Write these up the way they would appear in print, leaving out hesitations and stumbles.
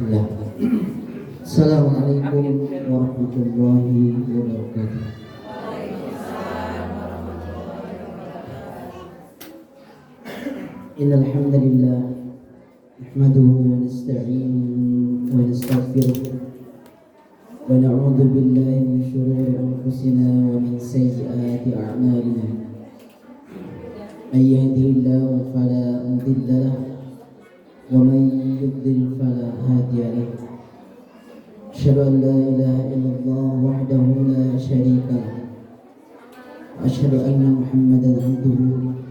Bismillah. Assalamualaikum warahmatullahi wabarakatuh. Innal hamdalillah nahmaduhu wa nasta'inuhu wa nastaghfiruh wa na'udzu billahi min shururi anfusina wa min sayyiati a'malina. May yahdihillahu fala mudilla lahu ومن يضلل فلا هادي له. أشهد أن لا إله إلا الله وحده لا شريك له وأشهد أن محمدا عبده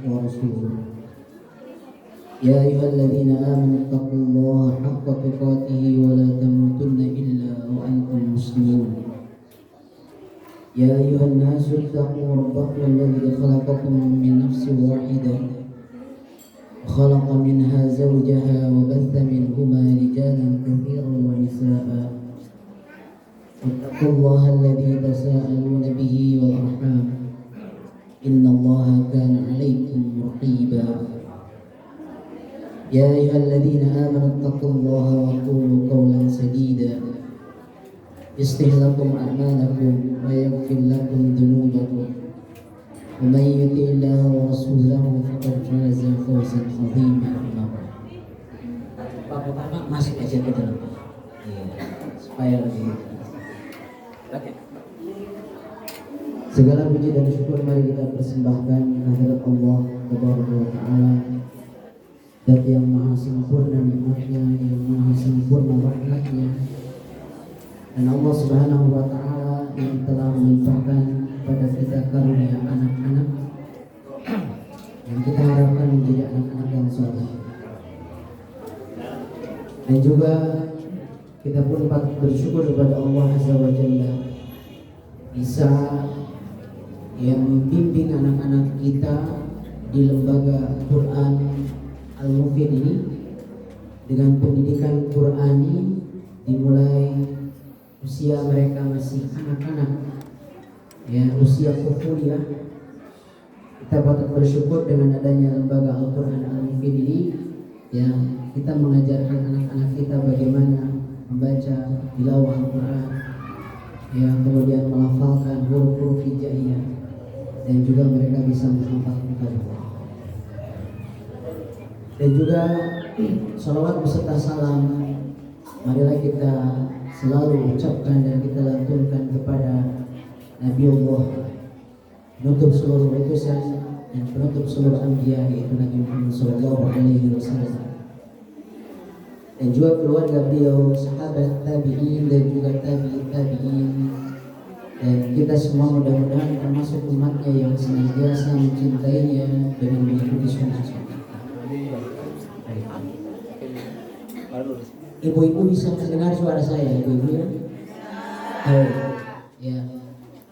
ورسوله. يا أيها الذين آمنوا اتقوا الله حق تقاته ولا تموتن إلا وأنتم مسلمون. يا أيها الناس اتقوا ربكم الذي خلقكم من نفس واحدة خلق منها زوجها وبث منهما رجالا كثيرا ونساء واتقوا الله الذي تساءلون به والأرحام إن الله كان عليكم رقيبا. يا أيها الذين آمنوا اتقوا الله وقولوا قولا سديدا يصلح لكم أعمالكم ويغفر لكم ذنوبكم ومن يطع الله ورسوله فقد فاز فوزا عظيما. Bapak-bapak masuk aja ke dalam, supaya lebih. Segala puji dan syukur mari kita persembahkan kehadirat Allah Subhanahu wa Ta'ala, Dat yang maha sempurna nikmatnya, yang maha sempurna rahmatnya, dan Allah Subhanahu wa Ta'ala yang telah melimpahkan pada kita karunia anak-anak yang kita harapkan menjadi anak-anak yang saleh. Dan juga kita pun patut bersyukur kepada Allah Azza wa Jalla bisa yang membimbing anak-anak kita di lembaga Quran Al-Mufid ini dengan pendidikan Qurani dimulai usia mereka masih anak-anak, ya, usia kuliah. Kita patut bersyukur dengan adanya lembaga Al-Quran Al-Mufid ini, ya, kita mengajarkan anak-anak kita bagaimana membaca tilawah Al-Quran, ya, kemudian melafalkan huruf-huruf hijaiyah, dan juga mereka bisa menghafal Al-Quran. Dan juga salawat beserta salam marilah kita selalu ucapkan dan kita lantunkan kepada Nabi Allah, penutup seluruh utusan dan penutup seluruh anbiya, yaitu Nabi Muhammad SAW, dan juga keluarga beliau, sahabat tabi'in dan juga tabi'in, dan kita semua mudah-mudahan termasuk umatnya yang senantiasa mencintainya dengan mengikuti sunnah. Ibu-ibu bisa mendengar suara saya, ibu-ibu ya? Ya.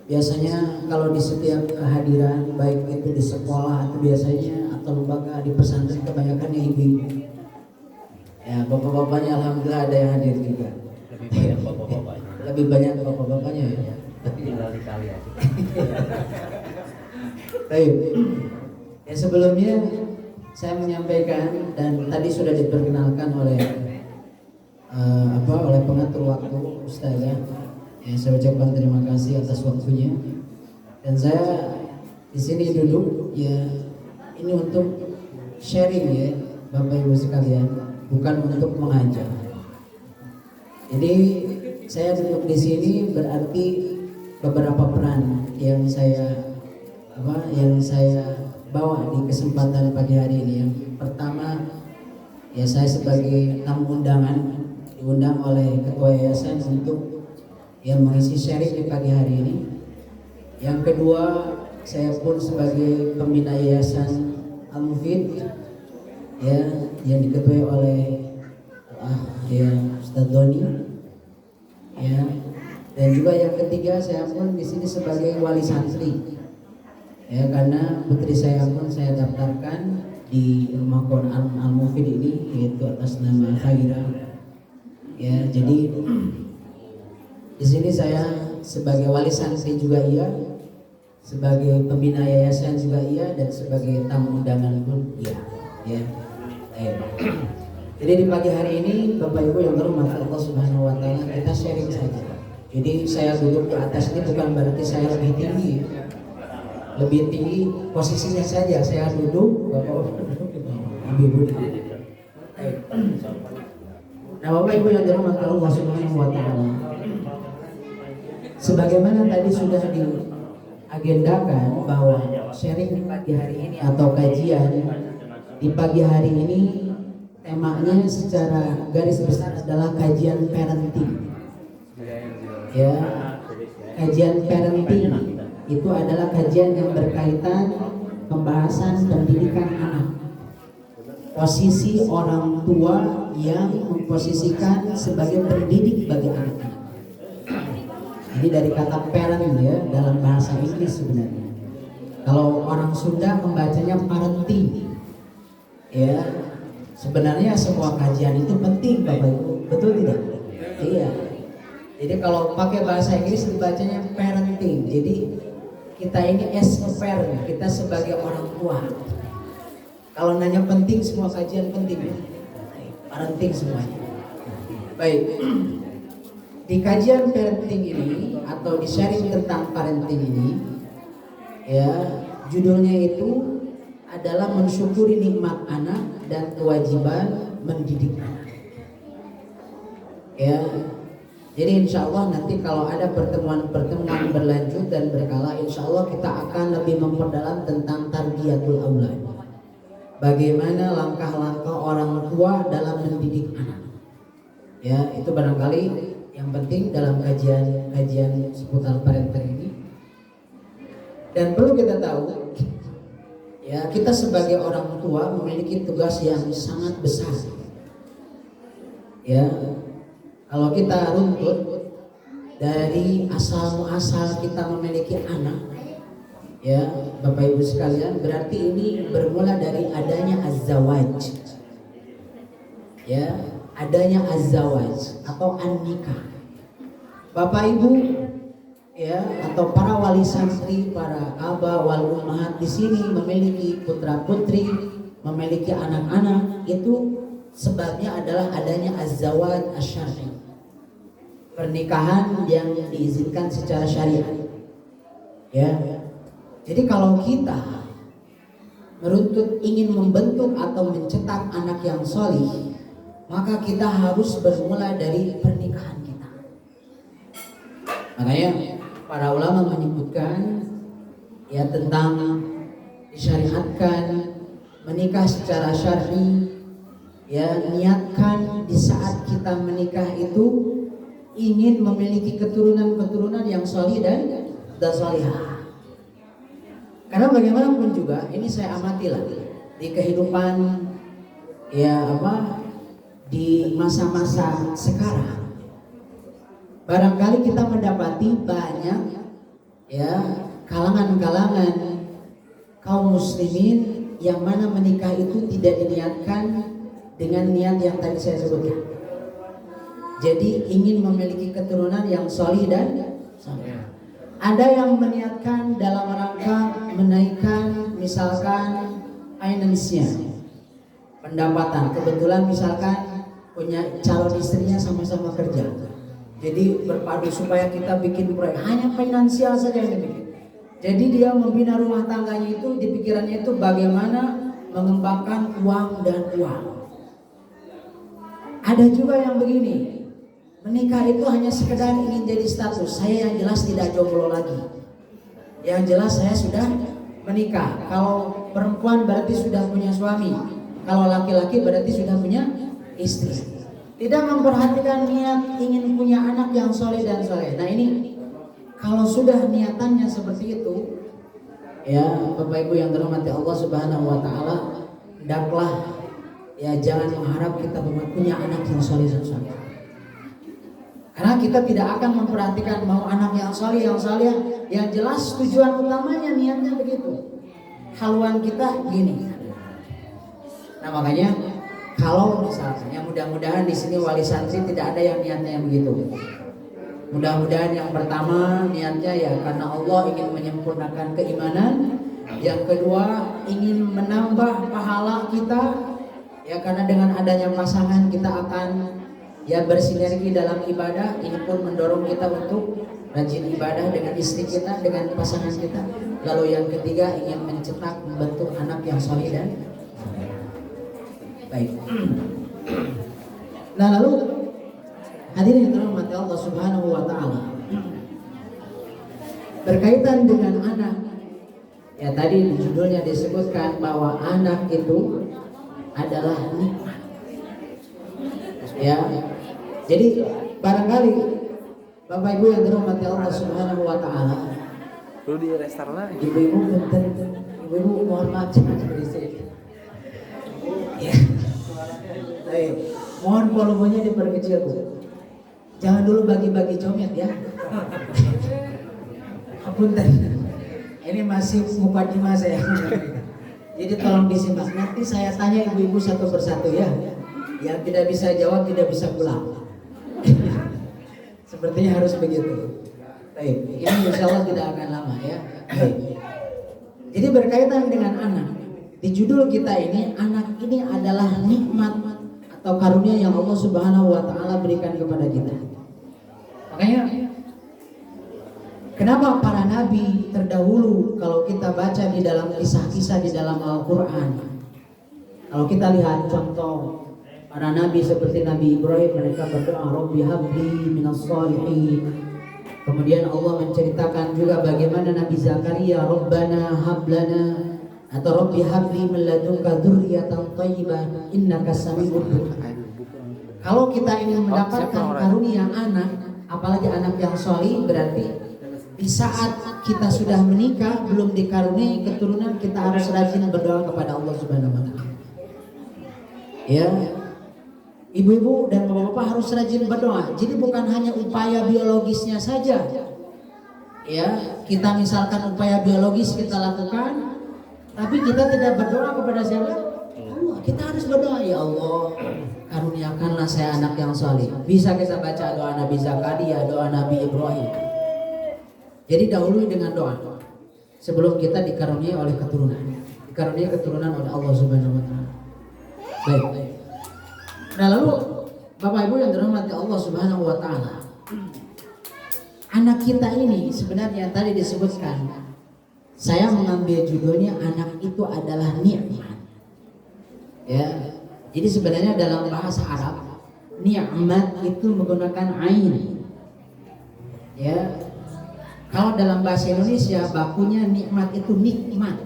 Biasanya kalau di setiap kehadiran, baik itu di sekolah atau biasanya atau lembaga di pesantren, kebanyakan yang ibu-ibu. Ya, bapak-bapaknya alhamdulillah ada yang hadir juga. Lebih banyak bapak-bapaknya. Lebih banyak bapak-bapaknya ya. Tapi tinggal dikali aja. Baik. Ya, sebelumnya saya menyampaikan dan tadi sudah diperkenalkan oleh oleh pengatur waktu Ustazah. Ya, saya ucapkan terima kasih atas waktunya. Dan saya di sini duduk ya ini untuk sharing ya Bapak Ibu sekalian, bukan untuk mengajar. Jadi saya duduk di sini berarti beberapa peran yang saya bawa di kesempatan pagi hari ini. Yang pertama ya, saya sebagai tamu undangan diundang oleh ketua yayasan untuk yang mengisi sharing di pagi hari ini. Yang kedua, saya pun sebagai pembina yayasan Al-Mufid ya, yang diketuai oleh Ustaz Doni ya. Dan juga yang ketiga, saya pun di sini sebagai wali santri ya, karena putri saya pun saya daftarkan di rumah Quran Al-Mufid ini, yaitu atas nama Khaira. Ya, jadi di sini saya sebagai wali santri juga iya, sebagai pembina yayasan juga iya, dan sebagai tamu undangan pun iya. Ya. Jadi di pagi hari ini Bapak Ibu yang berhormat Allah Subhanahu wa taala, kita sharing saja. Jadi saya duduk di atas ini bukan berarti saya lebih tinggi. Lebih tinggi posisinya saja, saya duduk, Bapak duduk di bawah. Ibu duduk. Nah, Bapak Ibu yang dirahmati Allah Subhanahu wa taala, sebagaimana tadi sudah diagendakan bahwa sharing di pagi hari ini atau kajian di pagi hari ini temanya secara garis besar adalah kajian parenting. Ya, kajian parenting itu adalah kajian yang berkaitan pembahasan pendidikan anak. Posisi orang tua yang memposisikan sebagai pendidik bagi anak-anak. Ini dari kata parent ya dalam bahasa Inggris sebenarnya. Kalau orang Sunda membacanya parenting. Ya, sebenarnya semua kajian itu penting Bapak Ibu, betul tidak? Iya. Jadi kalau pakai bahasa Inggris dibacanya parenting. Jadi kita ini as a parent, kita sebagai orang tua. Kalau nanya penting, semua kajian penting ya. Parenting semuanya. Baik. Di kajian parenting ini atau di sharing tentang parenting ini, ya judulnya itu adalah mensyukuri nikmat anak dan kewajiban mendidik anak. Ya. Jadi insya Allah nanti kalau ada pertemuan-pertemuan berlanjut dan berkala, insya Allah kita akan lebih memperdalam tentang tarbiyatul aulad. Bagaimana langkah-langkah orang tua dalam mendidik anak. Ya, itu barangkali yang penting dalam kajian seputar parenting ini. Dan perlu kita tahu, ya kita sebagai orang tua memiliki tugas yang sangat besar. Ya, kalau kita runtut dari asal muasal kita memiliki anak, ya Bapak Ibu sekalian, berarti ini bermula dari adanya az-zawaj. Ya, adanya az-zawaj atau an-nikah. Bapak Ibu ya atau para wali santri, para aba wal ummahat di sini memiliki putra-putri, memiliki anak-anak, itu sebabnya adalah adanya az-zawaj asy-syar'i. Pernikahan yang diizinkan secara syariat. Ya. Jadi kalau kita meruntut ingin membentuk atau mencetak anak yang sholih, maka kita harus bermula dari pernikahan kita. Makanya para ulama menyebutkan ya tentang disyariatkan menikah secara syar'i. Ya, niatkan di saat kita menikah itu ingin memiliki keturunan-keturunan yang sholih dan sholihah. Karena bagaimanapun juga ini saya amati lah di kehidupan ya di masa-masa sekarang. Barangkali kita mendapati banyak ya kalangan-kalangan kaum muslimin yang mana menikah itu tidak diniatkan dengan niat yang tadi saya sebutkan. Jadi ingin memiliki keturunan yang sholih dan sholih. Ada yang meniatkan dalam rangka menaikkan misalkan finance-nya, pendapatan. Kebetulan misalkan punya calon istrinya sama-sama kerja. Jadi berpadu supaya kita bikin proyek hanya finansial saja yang dibikin. Jadi dia membina rumah tangganya itu di pikirannya itu bagaimana mengembangkan uang dan uang. Ada juga yang begini. Menikah itu hanya sekedar ingin jadi status. Saya yang jelas tidak jomblo lagi. Yang jelas saya sudah menikah. Kalau perempuan berarti sudah punya suami. Kalau laki-laki berarti sudah punya istri. Tidak memperhatikan niat ingin punya anak yang soleh dan soleh. Nah ini kalau sudah niatannya seperti itu, ya Bapak Ibu yang dirahmati Allah Subhanahu wa taala, hendaklah ya jangan mengharap kita punya anak yang soleh dan soleh. Karena kita tidak akan memperhatikan mau anak yang soleh, yang jelas tujuan utamanya niatnya begitu. Haluan kita gini. Nah makanya kalau misalnya mudah-mudahan di sini wali santri tidak ada yang niatnya yang begitu. Mudah-mudahan yang pertama niatnya ya karena Allah ingin menyempurnakan keimanan. Yang kedua ingin menambah pahala kita Ya, karena dengan adanya pasangan kita akan ya bersinergi dalam ibadah. Ini pun mendorong kita untuk rajin ibadah dengan istri kita, dengan pasangan kita. Lalu yang ketiga, ingin mencetak, membentuk anak yang soleh dan baik. Nah, lalu hadirin yang dirahmati Allah Subhanahu wa taala. Berkaitan dengan anak, ya tadi di judulnya disebutkan bahwa anak itu adalah nikmat. Ya. Jadi barangkali Bapak Ibu yang dirahmati Allah Subhanahu wa taala. Lu di restoran lagi. Ibu-ibu punten, ibu-ibu mohon maaf jangan berisik. Ya. Baik. Mohon volumenya diperkecil, Bu. Jangan dulu bagi-bagi comet ya. Punten. Ini masih mukadimah saya. Jadi tolong disimak. Nanti saya tanya ibu-ibu satu persatu ya. Yang tidak bisa jawab tidak bisa pulang. Sepertinya harus begitu. Baik, ini insya Allah tidak akan lama ya. Baik. Jadi berkaitan dengan anak, di judul kita ini, anak ini adalah nikmat atau karunia yang Allah Subhanahu wa taala berikan kepada kita. Makanya kenapa para nabi terdahulu kalau kita baca di dalam kisah-kisah di dalam Al-Qur'an, kalau kita lihat contoh para nabi seperti Nabi Ibrahim, mereka berdoa Rabbi habli minas shalihin. Kemudian Allah menceritakan juga bagaimana Nabi Zakaria, Rabbana hablana atau Rabbi habli min ladunka dzurriyyatan thayyibah innaka samiul du'a. Kalau kita ingin mendapatkan karunia anak, apalagi anak yang sholih, berarti di saat kita sudah menikah belum dikaruniai keturunan, kita harus rajin berdoa kepada Allah Subhanahu wa taala. Ya. Ibu-ibu dan bapak-bapak harus rajin berdoa. Jadi bukan hanya upaya biologisnya saja. Ya, kita misalkan upaya biologis kita lakukan, tapi kita tidak berdoa kepada siapa? Allah. Kita harus berdoa, ya Allah, karuniakanlah saya anak yang saleh. Bisa kita baca doa Nabi Zakaria, doa Nabi Ibrahim. Jadi dahului dengan doa sebelum kita dikaruniai oleh keturunan. Dikaruniai keturunan oleh Allah Subhanahu wa taala. Baik. Nah, lalu Bapak Ibu yang dirahmati Allah Subhanahu wa taala, anak kita ini sebenarnya tadi disebutkan, saya mengambil judulnya anak itu adalah nikmat. Ya. Jadi sebenarnya dalam bahasa Arab, nikmat itu menggunakan ain. Ya. Kalau dalam bahasa Indonesia bakunya nikmat itu nikmat.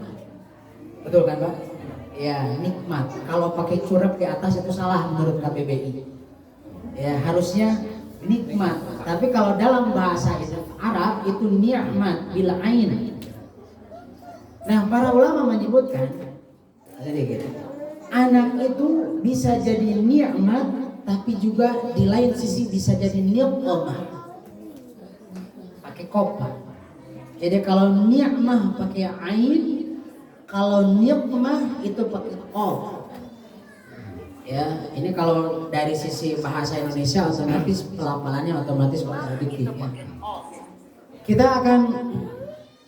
Betul kan, Pak? Ya, nikmat. Kalau pakai curep di atas itu salah menurut KBBI. Ya, harusnya nikmat. Tapi kalau dalam bahasa Arab itu nikmat bil ain. Nah, para ulama menyebutkan anak itu bisa jadi nikmat, tapi juga di lain sisi bisa jadi ni'mah. Pakai kopa. Jadi kalau nikmah pakai ain, kalau ni'mah itu pakai qaf. Ya, ini kalau dari sisi bahasa Indonesia otomatis pelafalannya otomatis kontradiktif ya. Kita akan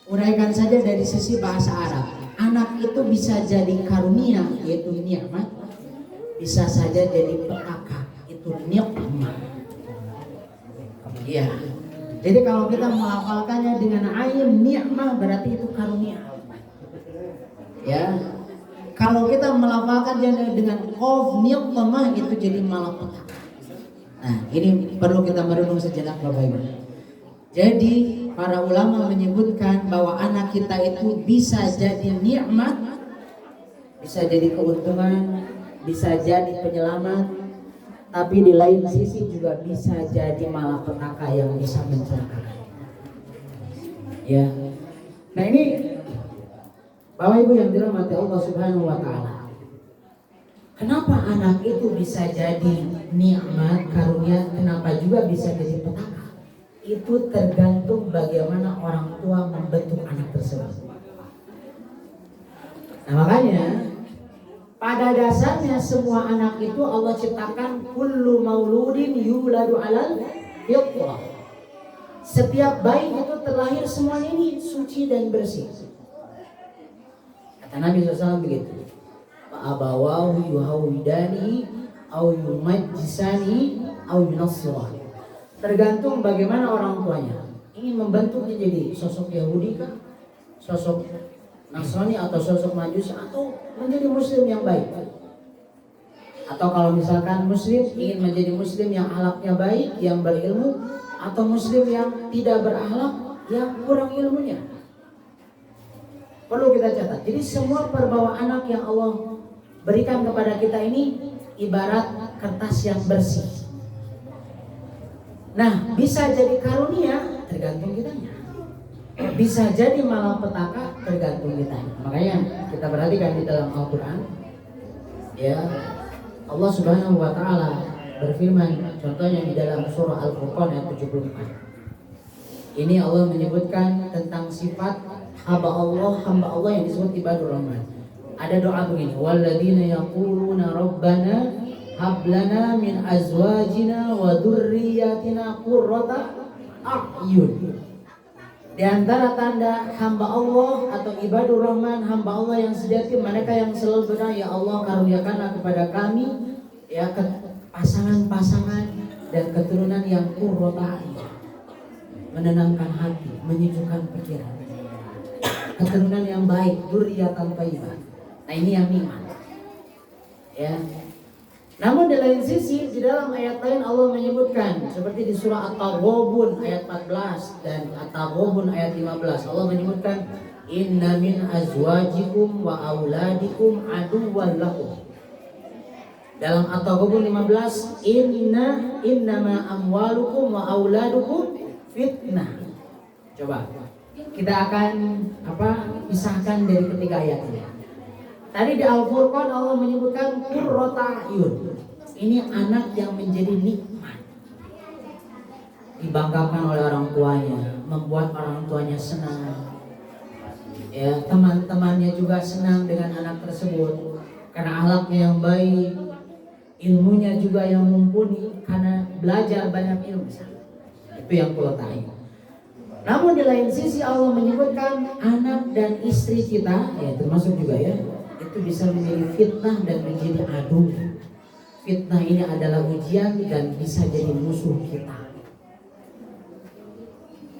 uraikan saja dari sisi bahasa Arab. Anak itu bisa jadi karunia yaitu nikmat, bisa saja jadi petaka itu ni'mah. Ya. Jadi kalau kita melafalkannya dengan ain ni'mah berarti itu karunia. Ya, kalau kita melafalkan dengan qaf ni'mah itu jadi malapetaka. Nah, ini perlu kita merenung sejenak Bapak Ibu. Jadi para ulama menyebutkan bahwa anak kita itu bisa jadi nikmat, bisa jadi keuntungan, bisa jadi penyelamat, tapi di lain sisi juga bisa jadi malapetaka yang bisa mencelakakan. Ya, nah ini Bapak Ibu yang dirahmati Allah Subhanahu wa taala. Kenapa anak itu bisa jadi nikmat karunia, kenapa juga bisa jadi petaka? Itu tergantung bagaimana orang tua membentuk anak tersebut. Nah, makanya pada dasarnya semua anak itu Allah ciptakan kullu mauludin yuladu alal fitrah. Setiap bayi itu terlahir semuanya ini suci dan bersih. Kata Nabi SAW begitu. abawahu yuhawidani au yumajjisani au yunassirani. Tergantung bagaimana orang tuanya. Ingin membentuknya jadi sosok Yahudi kah, sosok Nasrani atau sosok Majusi, atau menjadi muslim yang baik. Atau kalau misalkan muslim ingin menjadi muslim yang akhlaknya baik, yang berilmu, atau muslim yang tidak berakhlak, yang kurang ilmunya. Perlu kita catat. Jadi semua perbawa anak yang Allah berikan kepada kita ini ibarat kertas yang bersih. Nah, bisa jadi karunia tergantung kitanya. Bisa jadi malapetaka tergantung kitanya. Makanya kita perhatikan di dalam Al-Quran, ya, Allah Subhanahu wa Ta'ala berfirman, contohnya di dalam surah Al-Furqan ayat 74. Ini Allah menyebutkan tentang sifat hamba Allah yang disebut ibadur rahman. Ada doa begini, walladzina yaquluna rabbana hab lana min azwajina wa dzurriyyatina qurrata a'yun. Di antara tanda hamba Allah atau ibadur rahman, hamba Allah yang sejati, mereka yang selalu berdoa, ya Allah karuniakanlah kepada kami ya pasangan-pasangan dan keturunan yang qurrata a'yun, menenangkan hati, menyejukkan pikiran, keturunan yang baik, dzurriyyatan thayyibah. Nah, ini yang nikmat. Ya. Namun di lain sisi, di dalam ayat lain Allah menyebutkan, seperti di surah At-Taghabun ayat 14 dan At-Taghabun ayat 15, Allah menyebutkan inna min azwajikum wa auladikum aduwwan lakum. Dalam At-Taghabun 15, innama amwalukum wa auladukum fitnah. Coba kita akan pisahkan dari ketiga ayat ini. Tadi di Al-Furqan Allah menyebutkan qurrata a'yun. Ini anak yang menjadi nikmat, dibanggakan oleh orang tuanya, membuat orang tuanya senang. Ya, teman-temannya juga senang dengan anak tersebut karena akhlaknya yang baik, ilmunya juga yang mumpuni karena belajar banyak ilmu. Itu yang qurrata a'yun. Namun di lain sisi Allah menyebutkan anak dan istri kita, ya termasuk juga ya, itu bisa menjadi fitnah dan menjadi adu. Fitnah ini adalah ujian dan bisa jadi musuh kita.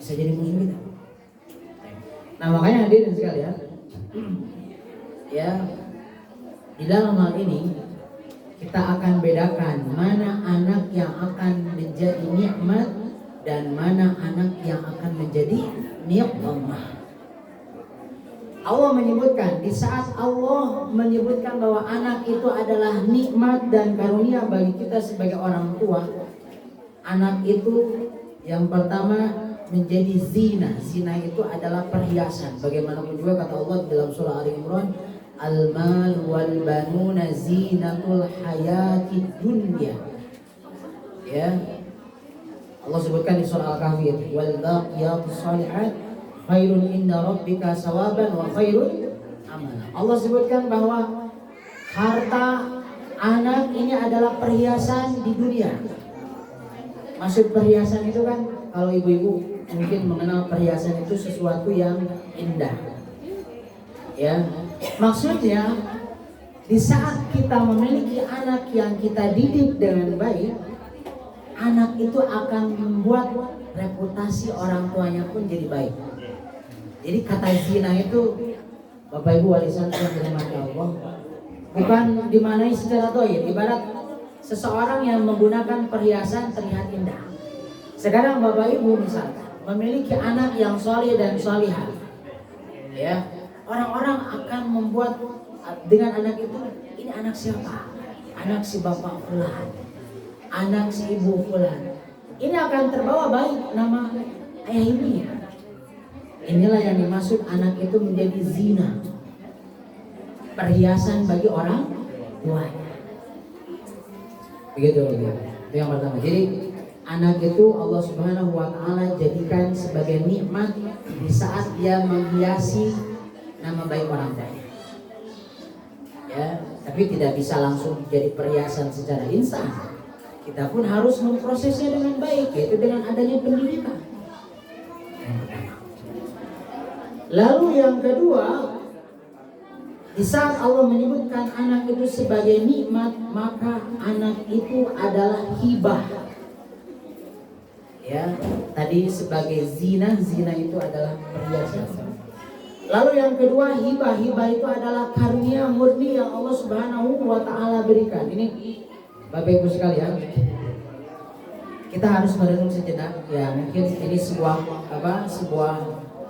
Bisa jadi musuh kita. Nah, makanya hadirin sekalian, ya, di dalam hal ini kita akan bedakan mana anak yang akan menjadi nikmat dan mana anak yang akan menjadi nikmat. Allah menyebutkan, di saat Allah menyebutkan bahwa anak itu adalah nikmat dan karunia bagi kita sebagai orang tua, anak itu yang pertama menjadi zina. Zina itu adalah perhiasan. Bagaimanapun juga kata Allah dalam surah Ali Imran, al-mal wal banuna zinatul hayatid dunya. Ya, Allah sebutkan di surah Al-Kahfi, wal baqiyatus shalihat khairun inda rabbika sawaban wa khairun amala. Allah sebutkan bahwa harta anak ini adalah perhiasan di dunia. Maksud perhiasan itu kan, kalau ibu-ibu mungkin mengenal perhiasan itu sesuatu yang indah. Ya, maksudnya di saat kita memiliki anak yang kita didik dengan baik, anak itu akan membuat reputasi orang tuanya pun jadi baik. Jadi kata zina itu, Bapak Ibu wali santri yang dirahmati Allah, bukan dimanai secara dohir. Ibarat seseorang yang menggunakan perhiasan terlihat indah. Sekarang Bapak Ibu misalkan memiliki anak yang soleh dan solihah, ya, orang-orang akan membuat dengan anak itu, ini anak siapa? Anak si bapak fulan, anak si ibu fulan. Ini akan terbawa baik nama ayah ibunya. Inilah yang dimaksud anak itu menjadi zina, perhiasan bagi orang tuanya. Begitu. Itu yang pertama. Jadi anak itu Allah Subhanahu wa Ta'ala jadikan sebagai nikmat di saat dia menghiasi nama baik orang tuanya. Ya, tapi tidak bisa langsung jadi perhiasan secara instan. Kita pun harus memprosesnya dengan baik, yaitu dengan adanya pendidikan. Lalu yang kedua, Di saat Allah menyebutkan anak itu sebagai nikmat, maka anak itu adalah hibah. Ya, tadi sebagai zina itu adalah perhiasan. Lalu yang kedua, hibah itu adalah karunia murni yang Allah Subhanahu wa taala berikan. Ini Bapak Ibu sekalian, kita harus merenung sejenak. Ya, mungkin ini sebuah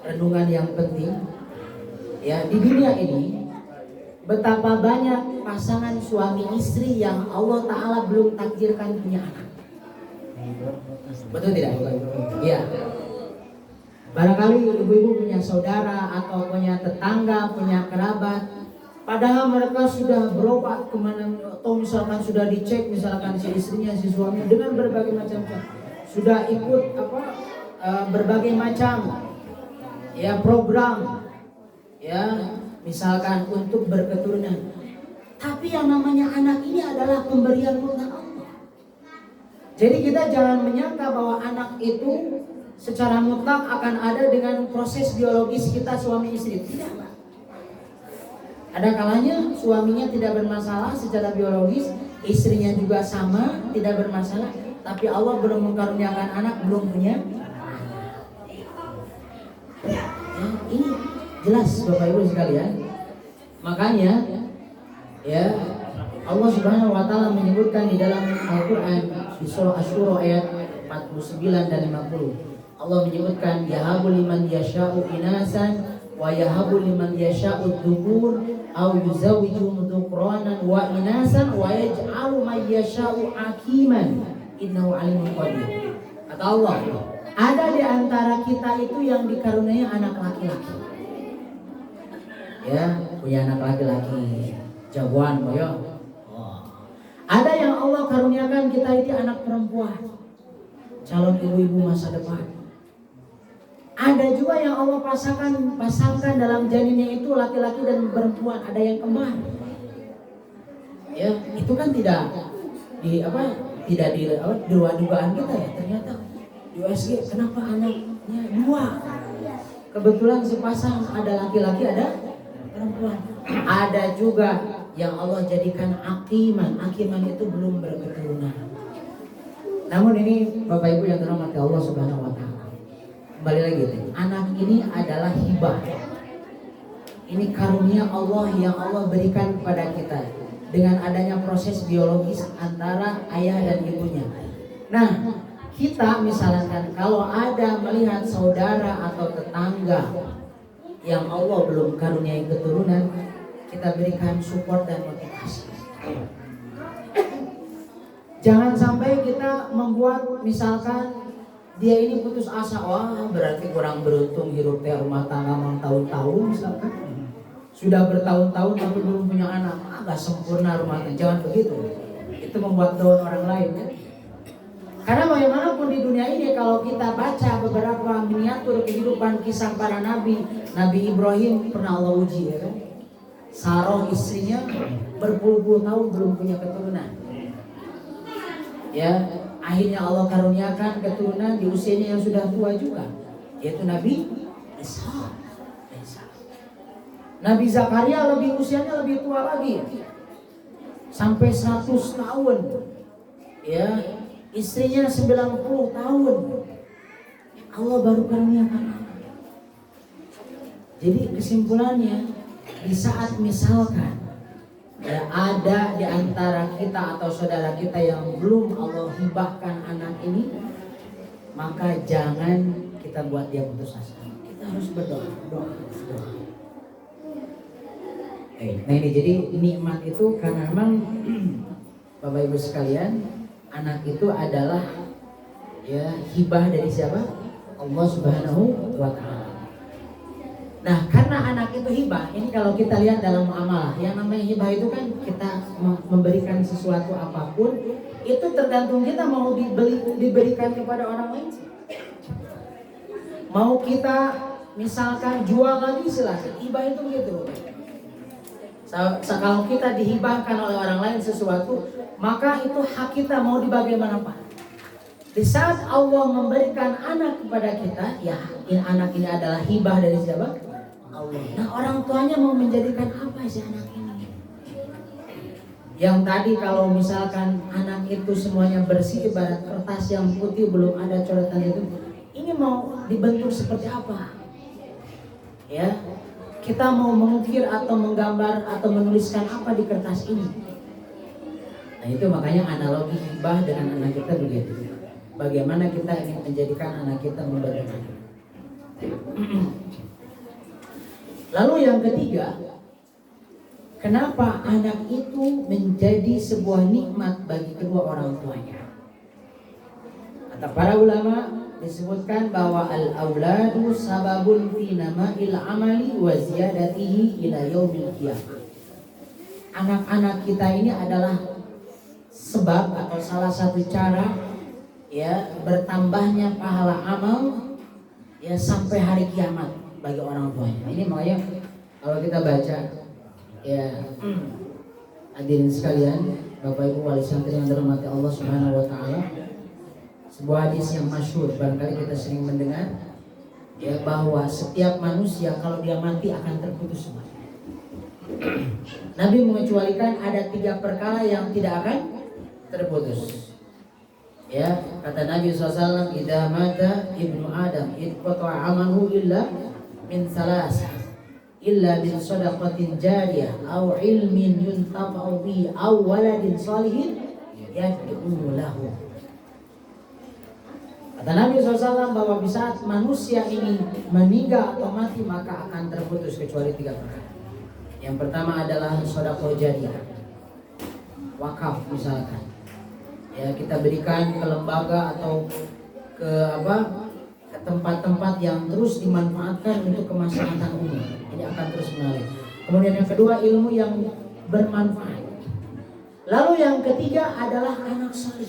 renungan yang penting. Ya, di dunia ini betapa banyak pasangan suami istri yang Allah Ta'ala belum takdirkan punya anak. Betul tidak? Iya. Barangkali ibu-ibu punya saudara atau punya tetangga, punya kerabat, padahal mereka sudah berobat kemana, atau misalkan sudah dicek, misalkan si istrinya, si suaminya dengan berbagai macam cara, sudah ikut berbagai macam ya program, ya misalkan untuk berketurunan. Tapi yang namanya anak ini adalah pemberian mutlak Allah. Jadi kita jangan menyangka bahwa anak itu secara mutlak akan ada dengan proses biologis kita suami istri. Tidak, Pak. Ada kalanya suaminya tidak bermasalah secara biologis, istrinya juga sama, tidak bermasalah. Tapi Allah belum mengkaruniakan anak, belum punya. Ya, ini jelas Bapak Ibu sekalian. Makanya ya Allah Subhanahu wa taala menyebutkan di dalam Al-Qur'an di surah Asy-Syura ayat 49 dan 50. Allah menyebutkan yahabu liman yasha'u inasan wa yahabu liman yasha'u dzukur aw yuzawwijuhum dzukranan wa inasan wa yaj'alu man yasha'u hakiman innahu alimun qadir. Kata Allah, ada di antara kita itu yang dikaruniai anak laki-laki. Ya, punya anak laki-laki, jagoan boyo. Ada yang Allah karuniakan kita itu anak perempuan, calon ibu-ibu masa depan. Ada juga yang Allah pasangkan dalam janinnya itu laki-laki dan perempuan, ada yang kembar. Ya, itu kan tidak di luar dugaan kita ya. Ternyata di USG kenapa anaknya dua? Kebetulan sepasang, ada laki-laki ada perempuan. Ada juga yang Allah jadikan akiman. Akiman itu belum berketurunan. Namun ini Bapak Ibu yang dirahmati Allah Subhanahu wa taala. Kembali lagi, anak ini adalah hibah. Ini karunia Allah yang Allah berikan kepada kita dengan adanya proses biologis antara ayah dan ibunya. Nah, kita misalkan kalau ada melihat saudara atau tetangga yang Allah belum karuniai keturunan, kita berikan support dan motivasi. Jangan sampai kita membuat misalkan dia ini putus asa, wah berarti kurang beruntung hidup rumah tangga mang tahun-tahun misalkan. Sudah bertahun-tahun tapi belum punya anak, agak sempurna rumah tangga. Jangan begitu. Itu membuat down orang lain ya. Karena bagaimanapun di dunia ini kalau kita baca beberapa miniatur kehidupan kisah para nabi, Nabi Ibrahim pernah Allah uji ya kan. Sarah istrinya berpuluh-puluh tahun belum punya keturunan. Ya, akhirnya Allah karuniakan keturunan di usianya yang sudah tua juga, yaitu Nabi Isa. Nabi Zakaria usianya lebih tua lagi, sampai 100 tahun. Ya, istrinya 90 tahun. Allah baru karuniakan anak. Jadi kesimpulannya, di saat misalkan ya, ada di antara kita atau saudara kita yang belum Allah hibahkan anak ini, maka jangan kita buat dia putus asa. Kita harus berdoa. Nah ini jadi nikmat itu karena memang Bapak Ibu sekalian, anak itu adalah ya hibah dari siapa? Allah Subhanahu wa taala. Nah, karena anak itu hibah, ini kalau kita lihat dalam muamalah, yang namanya hibah itu kan kita memberikan sesuatu apapun, itu tergantung kita mau diberikan kepada orang lain. Mau kita misalkan jual lagi silahkan, hibah itu begitu. Kalau kita dihibahkan oleh orang lain sesuatu, maka itu hak kita mau dibagaimanakan. Di saat Allah memberikan anak kepada kita, ya anak ini adalah hibah dari siapa? Allah. Nah, orang tuanya mau menjadikan apa si anak ini? Yang tadi kalau misalkan anak itu semuanya bersih ibarat kertas yang putih belum ada coretan itu, ini mau dibentuk seperti apa? Ya, kita mau mengukir atau menggambar atau menuliskan apa di kertas ini? Nah, itu makanya analogi hibah dengan anak kita begitu. Bagaimana kita ingin menjadikan anak kita memberikan. Lalu yang ketiga, kenapa anak itu menjadi sebuah nikmat bagi kedua orang tuanya? Kata para ulama disebutkan bahwa al-auladu sababun fi nama'il amali wa ziyadatihi ila yaumil qiyamah. Anak-anak kita ini adalah sebab atau salah satu cara ya bertambahnya pahala amal ya sampai hari kiamat bagi orang tuanya. Ini makanya kalau kita baca ya hadirin sekalian, Bapak Ibu wali santri yang dirahmati Allah Subhanahu wa taala, sebuah hadis yang masyhur barangkali kita sering mendengar ya, bahwa setiap manusia kalau dia mati akan terputus semua. Nabi mengecualikan ada 3 perkara yang tidak akan terputus. Ya, kata Nabi SAW, idza mata ibnu Adam inqata'a amaluhu illa min salasah, illa min shadaqatin jariyah aw ilmin yuntafa'u bihi aw waladin shalihin yad'u lahu. Kata Nabi SAW bahwa di saat manusia ini meninggal atau mati maka akan terputus kecuali 3 perkara. Yang pertama adalah sedekah jariyah, wakaf misalkan. Ya, kita berikan ke lembaga atau ke tempat-tempat yang terus dimanfaatkan untuk kemaslahatan umum. Ini akan terus mengalir. Kemudian yang kedua, ilmu yang bermanfaat. Lalu yang ketiga adalah anak saleh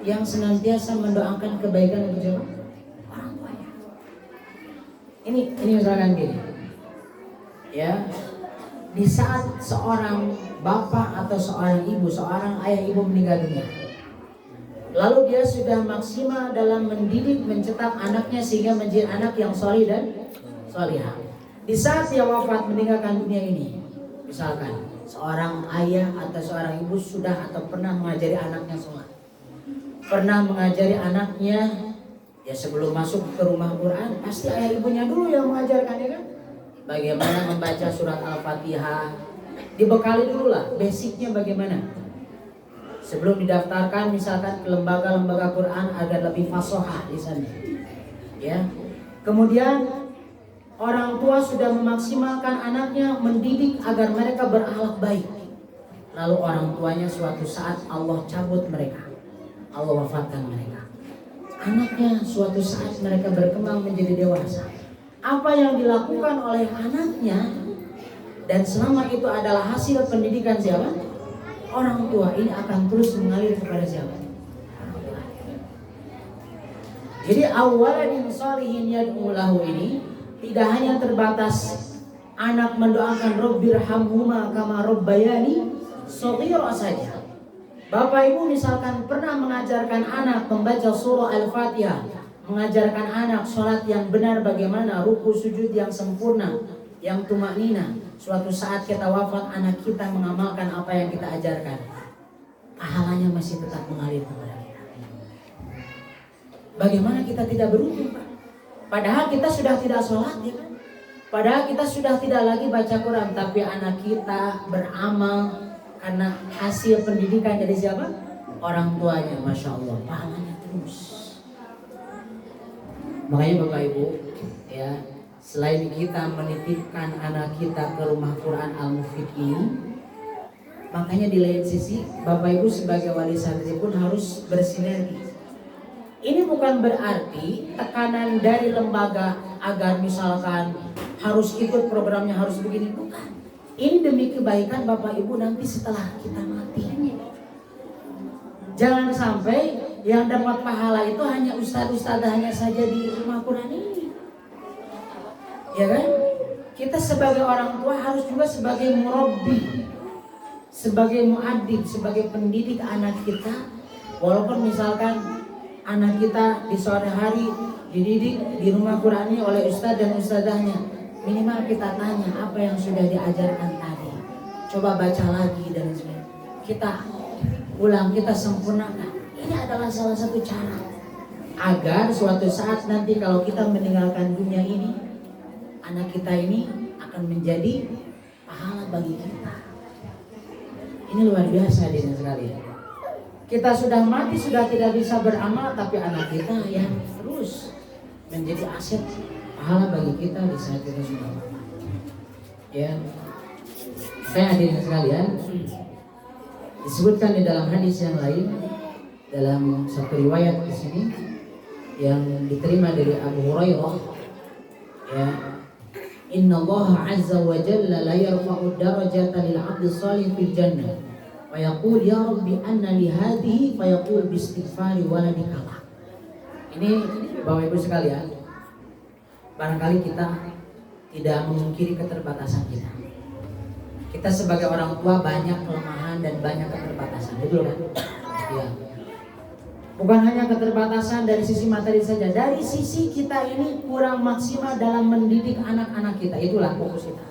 yang senantiasa mendoakan kebaikan untuk orang tuanya. Ini misalkan gini. Ya, di saat seorang bapak atau seorang ibu, seorang ayah ibu meninggal dunia, lalu dia sudah maksimal dalam mendidik, mencetak anaknya sehingga menjadi anak yang soleh dan solihah. Di saat dia wafat meninggalkan dunia ini, misalkan seorang ayah atau seorang ibu sudah atau pernah mengajari anaknya sholat, pernah mengajari anaknya ya sebelum masuk ke rumah Quran, pasti ayah ibunya dulu yang mengajarkannya kan, bagaimana membaca surat Al-Fatihah. Dibekali dulu lah basicnya bagaimana. Sebelum didaftarkan misalkan ke lembaga-lembaga Quran agar lebih fasohah lisannya. Ya. Kemudian orang tua sudah memaksimalkan anaknya, mendidik agar mereka berakhlak baik. Lalu orang tuanya suatu saat Allah cabut mereka, Allah wafatkan mereka. Anaknya suatu saat mereka berkembang menjadi dewasa. Apa yang dilakukan oleh anaknya dan selama itu adalah hasil pendidikan siapa? Orang tua, ini akan terus mengalir kepada siapa? Orang tua. Jadi awaladin sholihin yad'u lahu ini tidak hanya terbatas anak mendoakan Rabbirhamhuma kama rabbayani shaghira saja. Bapak Ibu misalkan pernah mengajarkan anak membaca surah Al-Fatihah, mengajarkan anak sholat yang benar bagaimana, ruku sujud yang sempurna, yang tumaknina. Suatu saat kita wafat, anak kita mengamalkan apa yang kita ajarkan, pahalanya masih tetap mengalir kepada kita. Bagaimana kita tidak beruntung, Pak? Padahal kita sudah tidak sholat, ya kan? Padahal kita sudah tidak lagi baca Quran, tapi anak kita beramal karena hasil pendidikan dari siapa? Orang tuanya. Masya Allah, pahalanya terus. Makanya Bapak Ibu, ya, selain kita menitipkan anak kita ke rumah Quran Al-Mufid ini, makanya di lain sisi Bapak Ibu sebagai wali santri pun harus bersinergi. Ini bukan berarti tekanan dari lembaga agar misalkan harus ikut programnya, harus begini, bukan. Ini demi kebaikan Bapak Ibu nanti setelah kita mati. Jangan sampai yang dapat pahala itu hanya ustadz-ustadzahnya saja di rumah Quran ini. Ya kan? Kita sebagai orang tua harus juga sebagai murabbi, sebagai muaddib, sebagai pendidik anak kita. Walaupun misalkan anak kita di sore hari dididik di rumah Quran ini oleh ustadz dan ustadzahnya, minimal kita tanya apa yang sudah diajarkan tadi, coba baca lagi dan sebagainya. Kita ulang, kita sempurnakan. Ini adalah salah satu cara agar suatu saat nanti kalau kita meninggalkan dunia ini, anak kita ini akan menjadi pahala bagi kita. Ini luar biasa hadirin sekalian. Kita sudah mati, sudah tidak bisa beramal, tapi anak kita yang terus menjadi aset pahala bagi kita di saat kita sudah mati. Ya, saya hadirin sekalian, disebutkan di dalam hadis yang lain, dalam satu riwayat di sini yang diterima dari Abu Hurairah, ya, Inna Allah Azza wa Jalla la yarfa'u darajata lil 'abdi shalih fil jannah wa yaqul ya rabbi anna li hadhihi fa yaqul bi istighfari waladika. Ini Bapak Ibu sekalian, barangkali kita tidak memungkiri keterbatasan kita. Kita sebagai orang tua banyak kelemahan dan banyak keterbatasan, betul kan? Ya. Bukan hanya keterbatasan dari sisi materi saja, dari sisi kita ini kurang maksimal dalam mendidik anak-anak kita. Itulah fokus kita.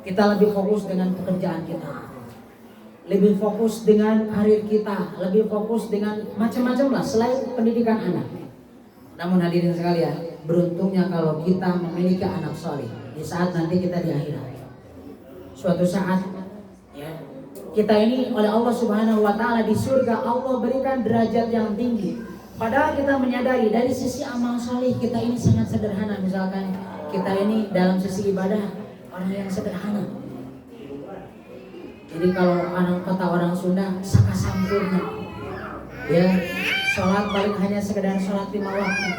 Kita lebih fokus dengan pekerjaan kita, lebih fokus dengan karir kita, lebih fokus dengan macam-macam lah selain pendidikan anak. Namun hadirin sekalian, beruntungnya kalau kita memiliki anak soleh di saat nanti kita di akhirat. Suatu saat, ya, kita ini oleh Allah Subhanahu wa Ta'ala di surga, Allah berikan derajat yang tinggi. Padahal kita menyadari dari sisi amal soleh kita ini sangat sederhana. Misalkan kita ini dalam sisi ibadah orang yang sederhana. Jadi kalau kata orang Sunda, saka sampurna, ya, sholat paling hanya sekedar sholat 5 waktu.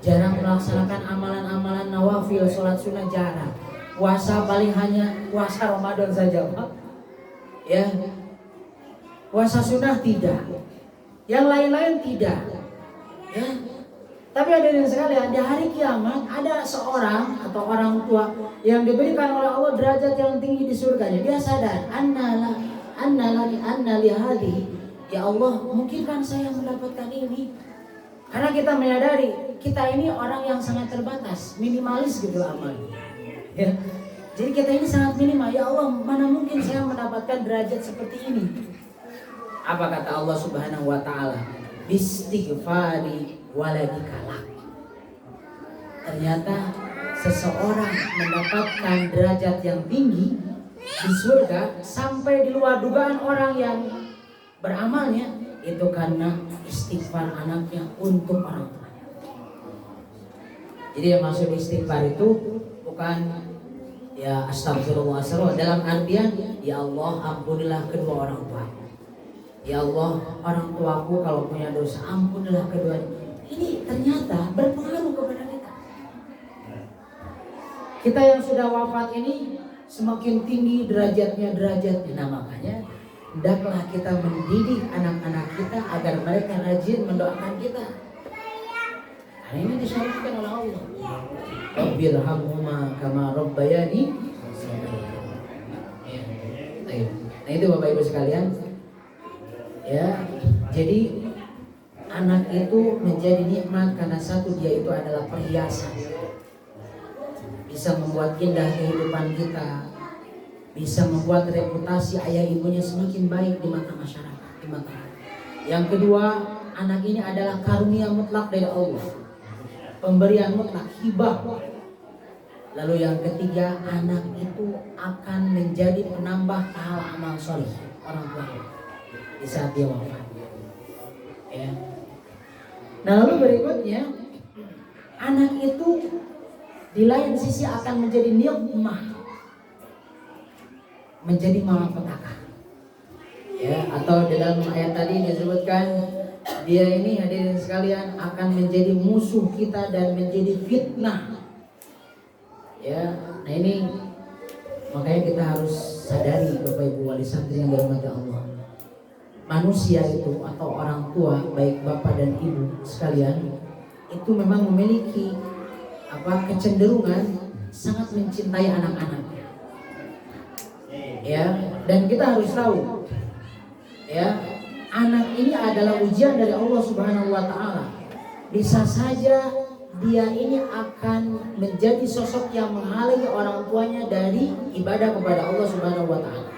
Jarang melaksanakan amalan-amalan nawafil, sholat sunnah jarang. Puasa paling hanya puasa Ramadan saja, Pak. Ya, puasa sunnah tidak, yang lain-lain tidak, ya. Tapi hadirin sekalian, di hari kiamat ada seorang atau orang tua yang diberikan oleh Allah derajat yang tinggi di surganya. Dia sadar, anna li hadhihi, ya Allah, mungkinkah saya mendapatkan ini? Karena kita menyadari kita ini orang yang sangat terbatas, minimalis gitu amalnya. Ya. Jadi kita ini sangat minimal. Ya Allah, mana mungkin saya mendapatkan derajat seperti ini? Apa kata Allah Subhanahu wa Ta'ala? Bistighfari waladika. Ternyata seseorang mendapatkan derajat yang tinggi di surga sampai di luar dugaan orang yang beramalnya, itu karena istighfar anaknya untuk orang tuanya. Jadi yang maksud istighfar itu bukan ya astagfirullah dalam artian ya Allah ampunilah kedua orang tua. Ya Allah, orang tuaku kalau punya dosa ampunilah keduanya. Ini ternyata berpengaruh kepada kita. Kita yang sudah wafat ini semakin tinggi derajatnya. Nah makanya hendaklah kita mendidik anak-anak kita agar mereka rajin mendoakan kita. Karena ini disyaratkan oleh Allah. Rabbirhamhuma kama rabbayani. Nah itu Bapak Ibu sekalian. Ya, jadi anak itu menjadi nikmat karena satu, dia itu adalah perhiasan. Bisa membuat indah kehidupan kita, bisa membuat reputasi ayah ibunya semakin baik di mata masyarakat, di mata. Yang kedua, anak ini adalah karunia mutlak dari Allah, pemberian mutlak, hibah. Lalu yang ketiga, anak itu akan menjadi penambah pahala amal soleh orang tua di saat dia wafat. Ya. Nah lalu berikutnya, anak itu di lain sisi akan menjadi nikmah, menjadi malapetaka. Ya, atau di dalam ayat tadi disebutkan dia ini hadirin sekalian akan menjadi musuh kita dan menjadi fitnah. Ya, nah ini makanya kita harus sadari Bapak Ibu wali santri yang dirahmati Allah. Manusia itu atau orang tua baik bapak dan ibu sekalian itu memang memiliki kecenderungan sangat mencintai anak-anaknya. Ya, dan kita harus tahu ya, anak ini adalah ujian dari Allah Subhanahu wa Ta'ala. Bisa saja dia ini akan menjadi sosok yang menghalangi orang tuanya dari ibadah kepada Allah Subhanahu wa taala.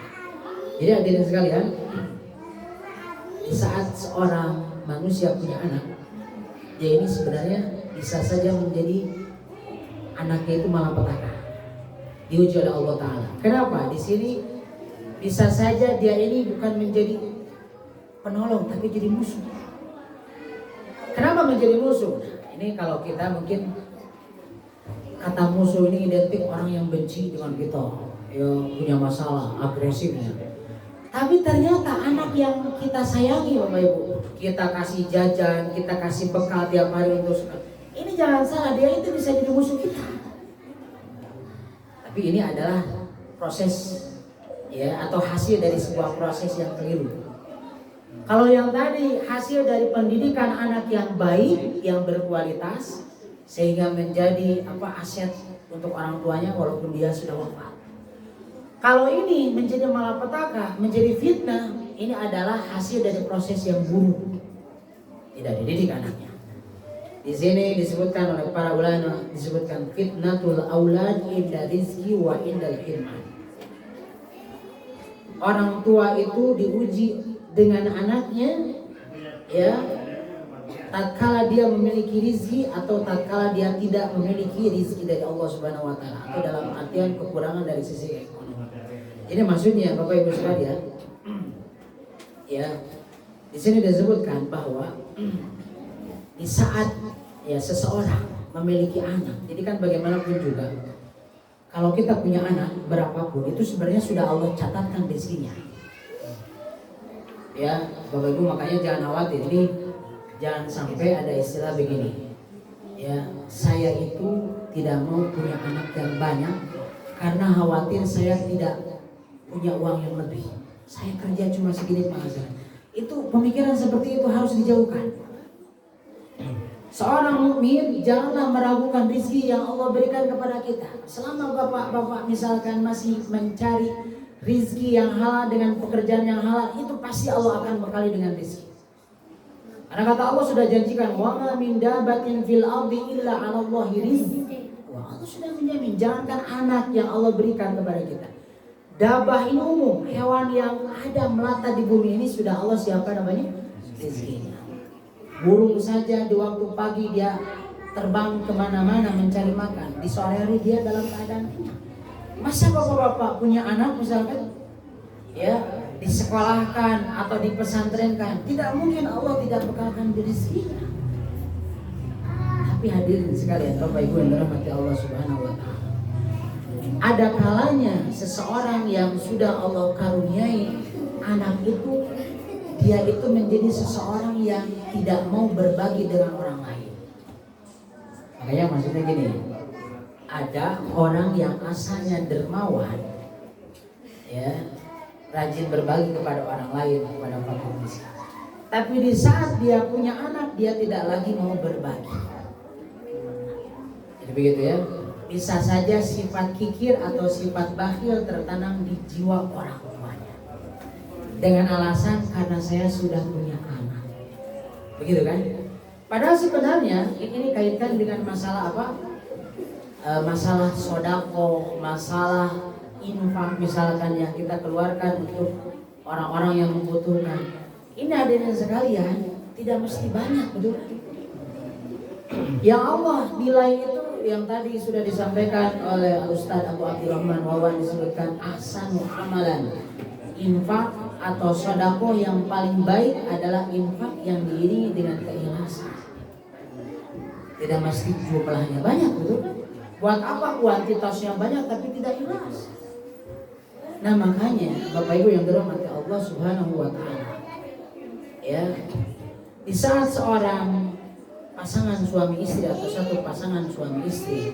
Jadi hadirin sekalian, di saat seorang manusia punya anak, dia ini sebenarnya bisa saja menjadi anaknya itu malapetaka, diuji oleh Allah taala. Kenapa? Di sini bisa saja dia ini bukan menjadi penolong tapi jadi musuh. Kenapa menjadi musuh? Ini kalau kita mungkin kata musuh ini identik orang yang benci dengan kita, yang punya masalah, agresifnya. Tapi ternyata anak yang kita sayangi Bapak Ibu, kita kasih jajan, kita kasih bekal tiap hari untuk ini jangan salah, dia itu bisa jadi musuh kita. Tapi ini adalah proses ya atau hasil dari sebuah proses yang keliru. Kalau yang tadi hasil dari pendidikan anak yang baik, yang berkualitas, sehingga menjadi aset untuk orang tuanya walaupun dia sudah wafat. Kalau ini menjadi malapetaka, menjadi fitnah, ini adalah hasil dari proses yang buruk. Tidak dididik anaknya. Di sini disebutkan oleh para ulama, disebutkan fitnatul aulad inda rizki wa indal hirman. Orang tua itu diuji dengan anaknya, ya, tatkala dia memiliki rizki atau tatkala dia tidak memiliki rizki dari Allah Subhanahu wa taala, atau dalam artian kekurangan dari sisi ekonomi. Ini maksudnya Bapak Ibu sekalian, ya, di sini disebutkan bahwa di saat ya seseorang memiliki anak, jadi kan bagaimanapun juga kalau kita punya anak berapapun itu sebenarnya sudah Allah catatkan rizkinya. Ya, Bapak Ibu makanya jangan khawatir, ini jangan sampai ada istilah begini. Ya, saya itu tidak mau punya anak yang banyak karena khawatir saya tidak punya uang yang lebih. Saya kerja cuma segini penghasilan. Itu pemikiran seperti itu harus dijauhkan. Seorang mukmin janganlah meragukan rezeki yang Allah berikan kepada kita. Selama bapak-bapak misalkan masih mencari rizki yang halal dengan pekerjaan yang halal, itu pasti Allah akan bekali dengan rizki. Karena kata Allah sudah janjikan, wa ma min dabatin fil ardi illa 'ala Allahi rizqi. Wah, Allah sudah menjamin, jangankan anak yang Allah berikan kepada kita. Dabah ini umum, hewan yang ada melata di bumi ini sudah Allah siapkan namanya rizkinya. Burung saja di waktu pagi dia terbang kemana-mana mencari makan, di sore hari dia dalam keadaan kenyang. Masa bapak-bapak punya anak misalkan ya disekolahkan atau dipesantrenkan, tidak mungkin Allah tidak bekalkan rezekinya. Tapi hadirin sekalian Bapak Ibu yang dirahmati Allah Subhanahu wa taala, ada kalanya seseorang yang sudah Allah karuniai anak itu, dia itu menjadi seseorang yang tidak mau berbagi dengan orang lain. Makanya maksudnya gini, ada orang yang asalnya dermawan, ya, rajin berbagi kepada orang lain, kepada fakir miskin. Tapi di saat dia punya anak, dia tidak lagi mau berbagi. Jadi begitu ya. Bisa saja sifat kikir atau sifat bakhil tertanam di jiwa orang tuanya. Dengan alasan karena saya sudah punya anak. Begitu kan? Padahal sebenarnya ini kaitkan dengan masalah apa? Masalah sodako, masalah infak misalkan yang kita keluarkan untuk orang-orang yang membutuhkan. Ini hadirin sekalian, tidak mesti banyak, betul? Yang Allah nilai itu yang tadi sudah disampaikan oleh Ustaz Abu Abdurrahman Wawan, disebutkan ahsanu amalan. Infak atau sodako yang paling baik adalah infak yang diiringi dengan keikhlasan. Tidak mesti jumlahnya banyak, betul? Buat apa kuantitasnya banyak tapi tidak ikhlas? Nah makanya Bapak Ibu yang dirahmati Allah Subhanahu wa taala, ya, di saat seorang pasangan suami istri atau satu pasangan suami istri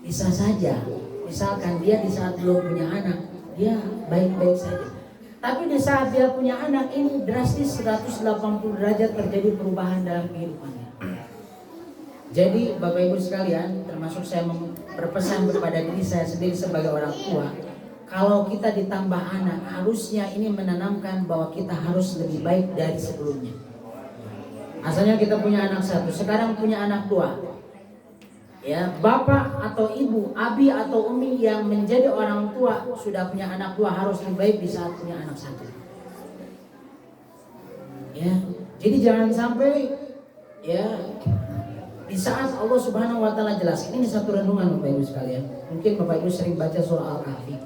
bisa saja, misalkan dia di saat belum punya anak dia baik-baik saja, tapi di saat dia punya anak ini drastis 180 derajat terjadi perubahan dalam kehidupannya. Jadi Bapak Ibu sekalian, termasuk saya berpesan kepada diri saya sendiri sebagai orang tua, kalau kita ditambah anak, harusnya ini menanamkan bahwa kita harus lebih baik dari sebelumnya. Asalnya kita punya anak satu, sekarang punya anak dua. Ya, bapak atau ibu, abi atau umi yang menjadi orang tua sudah punya anak dua harus lebih baik di saat punya anak satu. Ya, jadi jangan sampai ya di saat Allah Subhanahu Wa Taala jelaskan ini satu renungan Bapak Ibu sekalian. Mungkin Bapak Ibu sering baca surah Al-Kahfi.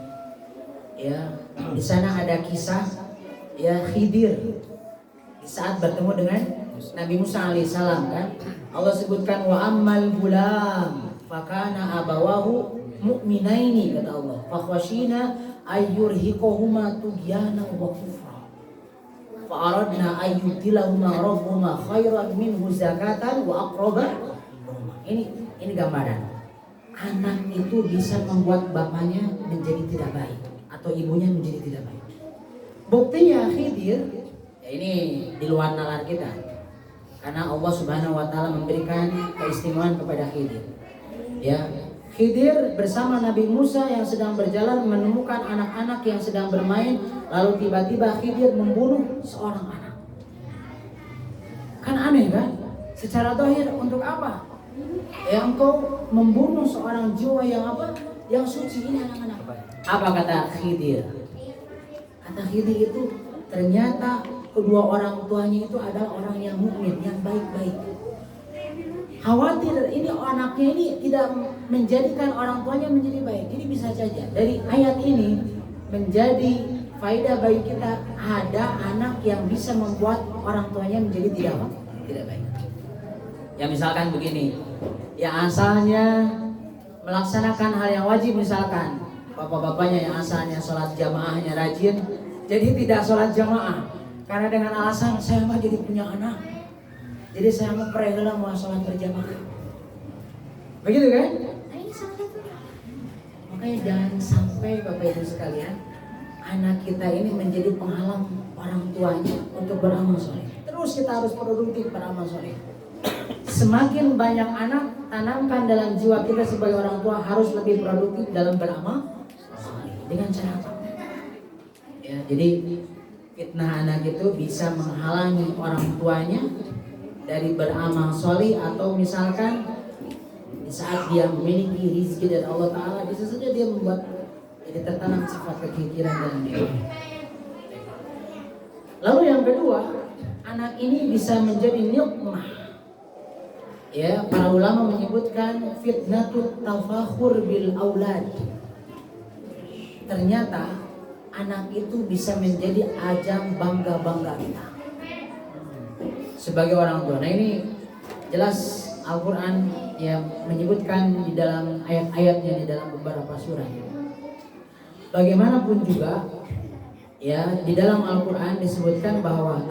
Ya, di sana ada kisah ya Khidir di saat bertemu dengan Nabi Musa alaihissalam kan. Allah sebutkan wa ammal gulam fakana abawahu mu'minaini kata Allah fakhwashina ayyurhiquhuma tugyana wa kufra fa aradna ayyudilahuma rabbuhuma khairan minhu zakatan wa aqraba. Ini gambaran anak itu bisa membuat bapaknya menjadi tidak baik atau ibunya menjadi tidak baik. Buktinya Khidir ya ini di luar nalar kita. Karena Allah Subhanahu Wa Taala memberikan keistimewaan kepada Khidir. Ya, Khidir bersama Nabi Musa yang sedang berjalan menemukan anak-anak yang sedang bermain, lalu tiba-tiba Khidir membunuh seorang anak. Kan aneh kan? Secara zahir untuk apa? Ya engkau membunuh seorang jiwa yang apa? Yang suci ini anak-anak. Apa kata Khidir? Kata Khidir itu ternyata kedua orang tuanya itu adalah orang yang mukmin, yang baik-baik. Khawatir ini anaknya ini tidak menjadikan orang tuanya menjadi baik. Jadi bisa saja dari ayat ini menjadi faedah bagi kita ada anak yang bisa membuat orang tuanya menjadi tidak baik. Ya misalkan begini, yang asalnya melaksanakan hal yang wajib misalkan bapak-bapaknya yang asalnya sholat jamaahnya rajin, jadi tidak sholat jamaah. Karena dengan alasan saya mah jadi punya anak, jadi saya mau rela mau sholat berjamaah. Begitu kan? Nah ini salah satu. Makanya jangan sampai Bapak Ibu sekalian anak kita ini menjadi penghalang orang tuanya untuk beramal soleh. Terus kita harus produktif beramal soleh. Semakin banyak anak, tanamkan dalam jiwa kita sebagai orang tua harus lebih produktif dalam beramal soleh. Dengan cara apa? Ya, jadi fitnah anak itu bisa menghalangi orang tuanya dari beramal soleh atau misalkan di saat dia memiliki rezeki dari Allah Ta'ala bisa saja dia membuat jadi tertanam sifat kekikiran dalam diri. Lalu yang kedua, anak ini bisa menjadi nikmah. Ya, para ulama menyebutkan fitnatut tafakhur bil aulad. Ternyata anak itu bisa menjadi ajang bangga-bangga kita sebagai orang tua. Nah ini jelas Al-Quran yang menyebutkan di dalam ayat-ayatnya di dalam beberapa surat. Bagaimanapun juga ya di dalam Al-Quran disebutkan bahwa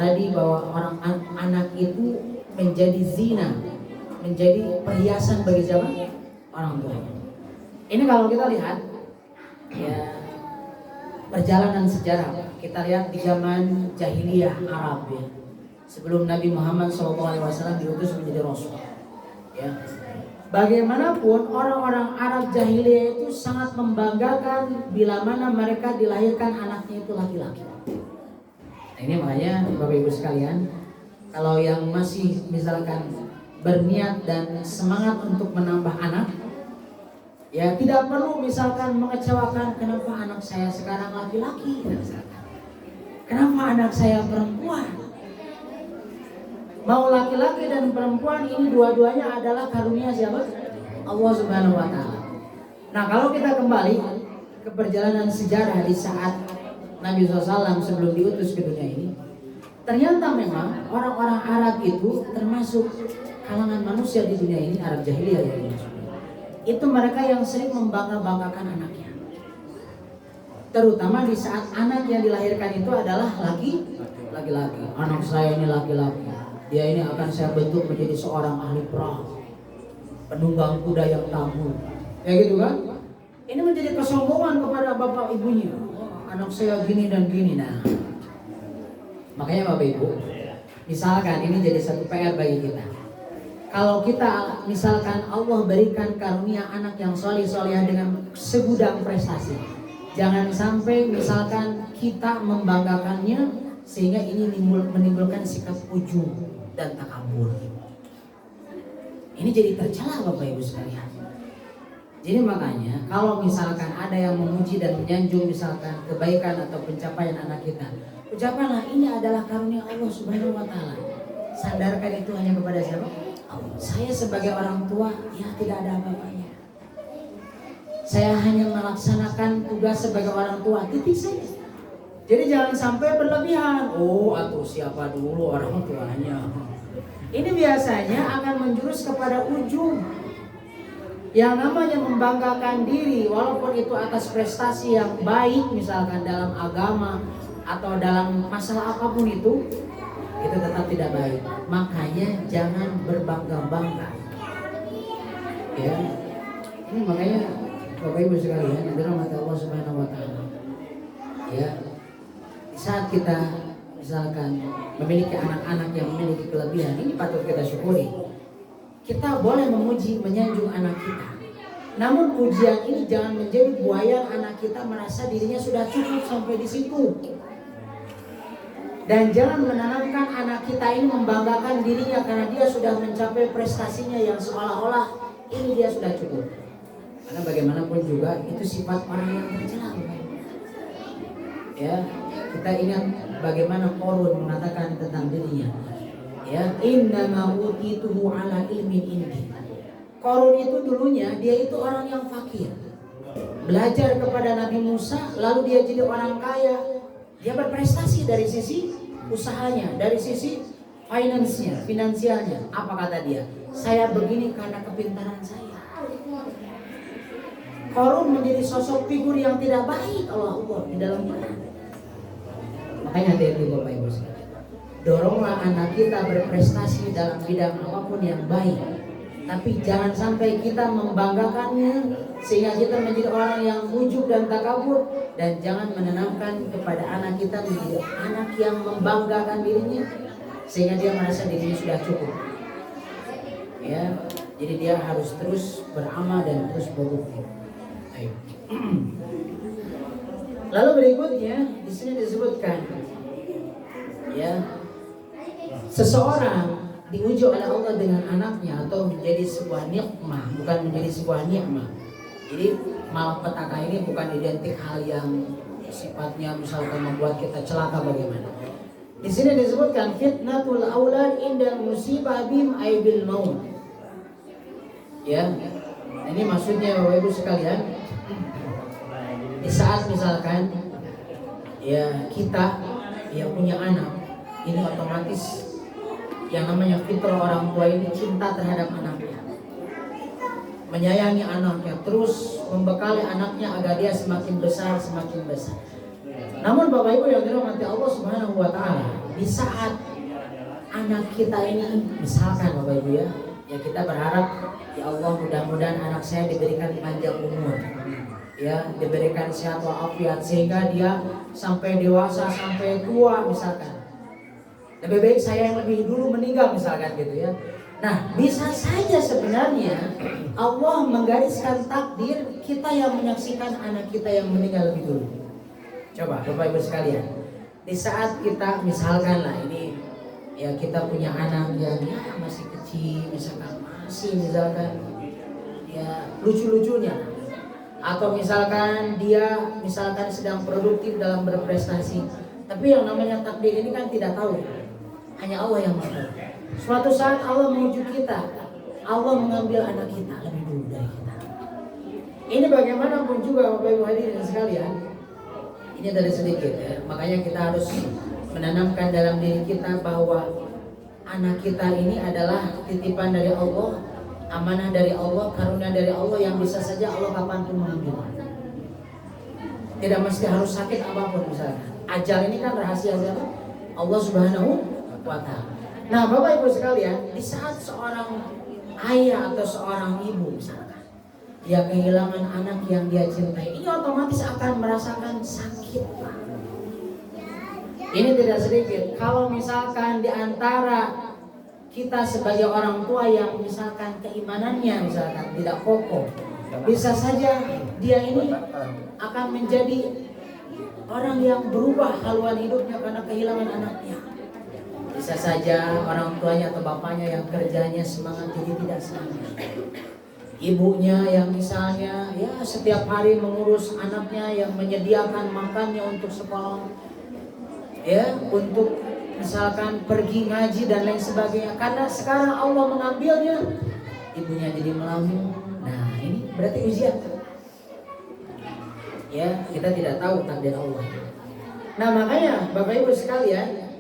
anak itu menjadi zina, menjadi perhiasan bagi siapa? Orang tua. Ini kalau kita lihat ya perjalanan sejarah kita lihat di zaman jahiliyah Arab ya, sebelum Nabi Muhammad SAW diutus menjadi Rasul ya. Bagaimanapun orang-orang Arab jahiliyah itu sangat membanggakan bila mana mereka dilahirkan anaknya itu laki-laki. Nah, ini makanya Bapak Ibu sekalian, kalau yang masih misalkan berniat dan semangat untuk menambah anak, ya tidak perlu misalkan mengecewakan kenapa anak saya sekarang laki-laki, kenapa anak saya perempuan. Mau laki-laki dan perempuan ini dua-duanya adalah karunia siapa? Allah Subhanahu Wa Taala. Nah kalau kita kembali ke perjalanan sejarah di saat Nabi SAW sebelum diutus ke dunia ini, ternyata memang orang-orang Arab itu termasuk kalangan manusia di dunia ini, Arab jahiliyah ya, itu mereka yang sering membangga-banggakan anaknya. Terutama di saat anak yang dilahirkan itu adalah laki-laki. Anak saya ini laki-laki, dia ini akan saya bentuk menjadi seorang ahli perang, penunggang kuda yang tangguh. Ya gitu kan? Ini menjadi kesombongan kepada bapak ibunya. Anak saya gini dan gini. Nah, makanya Bapak Ibu, misalkan ini jadi satu PR bagi kita. Kalau kita misalkan Allah berikan karunia anak yang soleh-solehah dengan segudang prestasi, jangan sampai misalkan kita membanggakannya sehingga ini menimbulkan sikap ujub dan takabur. Ini jadi tercela Bapak Ibu sekalian. Jadi makanya kalau misalkan ada yang memuji dan menyanjung misalkan kebaikan atau pencapaian anak kita, ucapkanlah ini adalah karunia Allah Subhanahu wa taala. Sandarkan itu hanya kepada siapa? Allah. Saya sebagai orang tua ya tidak ada apa-apanya. Saya hanya melaksanakan tugas sebagai orang tua, titik saja. Jadi jangan sampai berlebihan. Oh, atau siapa dulu orang tuanya. Ini biasanya akan menjurus kepada ujung. Yang namanya membanggakan diri, walaupun itu atas prestasi yang baik, misalkan dalam agama atau dalam masalah apapun itu tetap tidak baik. Makanya jangan berbangga-bangga. Ya, ini makanya Bapak Ibu sekalian yang dirahmati Allah Subhanahu wa taala. Ya. Saat kita misalkan memiliki anak-anak yang memiliki kelebihan, ini patut kita syukuri. Kita boleh memuji, menyanjung anak kita. Namun pujian ini jangan menjadi buayan anak kita merasa dirinya sudah cukup sampai di situ. Dan jangan menanamkan anak kita ini membanggakan dirinya karena dia sudah mencapai prestasinya yang seolah-olah ini dia sudah cukup. Karena bagaimanapun juga itu sifat orang yang tercela. Ya, kita ingat bagaimana Qarun mengatakan tentang dirinya. Ya, innama utituhu ala ilmin indi. Qarun itu dulunya dia itu orang yang fakir. Belajar kepada Nabi Musa, lalu dia jadi orang kaya. Dia berprestasi dari sisi usahanya, dari sisi finansialnya. Apa kata dia? Saya begini karena kepintaran saya. Qarun menjadi sosok figur yang tidak baik Allah di dalam Quran. Makanya hati-hati Bapak Ibu sekalian. Doronglah anak kita berprestasi dalam bidang apapun yang baik. Tapi jangan sampai kita membanggakannya sehingga kita menjadi orang yang ujub dan takabur, dan jangan menanamkan kepada anak kita menjadi anak yang membanggakan dirinya sehingga dia merasa dirinya sudah cukup. Ya, jadi dia harus terus beramal dan terus berbukti. Lalu berikutnya di sini disebutkan, ya, seseorang diuji oleh Allah dengan anaknya atau menjadi sebuah nikmah, bukan menjadi sebuah nikmah. Jadi malapetaka ini bukan identik hal yang sifatnya misalkan membuat kita celaka bagaimana. Di sini disebutkan fitnatul aulad inda musibah bim aibil maut. Ya, ini maksudnya Bapak Ibu sekalian, di saat misalkan ya kita yang punya anak, ini otomatis yang namanya fitrah orang tua ini cinta terhadap anaknya, menyayangi anaknya, terus membekali anaknya agar dia semakin besar. Namun Bapak Ibu yang dirahmati Allah Subhanahu wa taala, di saat anak kita ini misalkan Bapak Ibu ya kita berharap ya Allah mudah-mudahan anak saya diberikan panjang umur, ya diberikan sehat walafiat sehingga dia sampai dewasa, sampai tua misalkan. Lebih baik saya yang lebih dulu meninggal misalkan gitu ya. Nah, bisa saja sebenarnya Allah menggariskan takdir kita yang menyaksikan anak kita yang meninggal lebih dulu. Coba Bapak Ibu sekalian, di saat kita misalkan lah ini ya kita punya anak yang ya masih kecil misalkan ya lucu-lucunya, atau misalkan dia sedang produktif dalam berprestasi, tapi yang namanya takdir ini kan tidak tahu, hanya Allah yang tahu. Suatu saat Allah menuju kita, Allah mengambil anak kita lebih dulu dari kita. Ini bagaimanapun juga Bapak Ibu hadirin sekalian, ini dari sedikit ya. Makanya kita harus menanamkan dalam diri kita bahwa anak kita ini adalah titipan dari Allah, amanah dari Allah, karunia dari Allah yang bisa saja Allah kapanpun mengambil. Tidak mesti harus sakit apapun misalnya. Ajal ini kan rahasia siapa? Allah Subhanahu wa taala. Nah, Bapak Ibu sekalian, di saat seorang ayah atau seorang ibu misalkan dia kehilangan anak yang dia cintai, ini otomatis akan merasakan sakit. Ini tidak sedikit. Kalau misalkan di antara kita sebagai orang tua yang misalkan keimanannya misalkan tidak kokoh, bisa saja dia ini akan menjadi orang yang berubah haluan hidupnya karena kehilangan anaknya. Bisa saja orang tuanya atau bapaknya yang kerjanya semangat jadi tidak semangat. ibunya yang misalnya ya setiap hari mengurus anaknya, yang menyediakan makannya untuk sekolah, ya untuk misalkan pergi ngaji dan lain sebagainya. Karena sekarang Allah mengambilnya, ibunya jadi melamun. Nah ini berarti ujian. Ya kita tidak tahu takdir Allah. Nah makanya Bapak Ibu sekalian,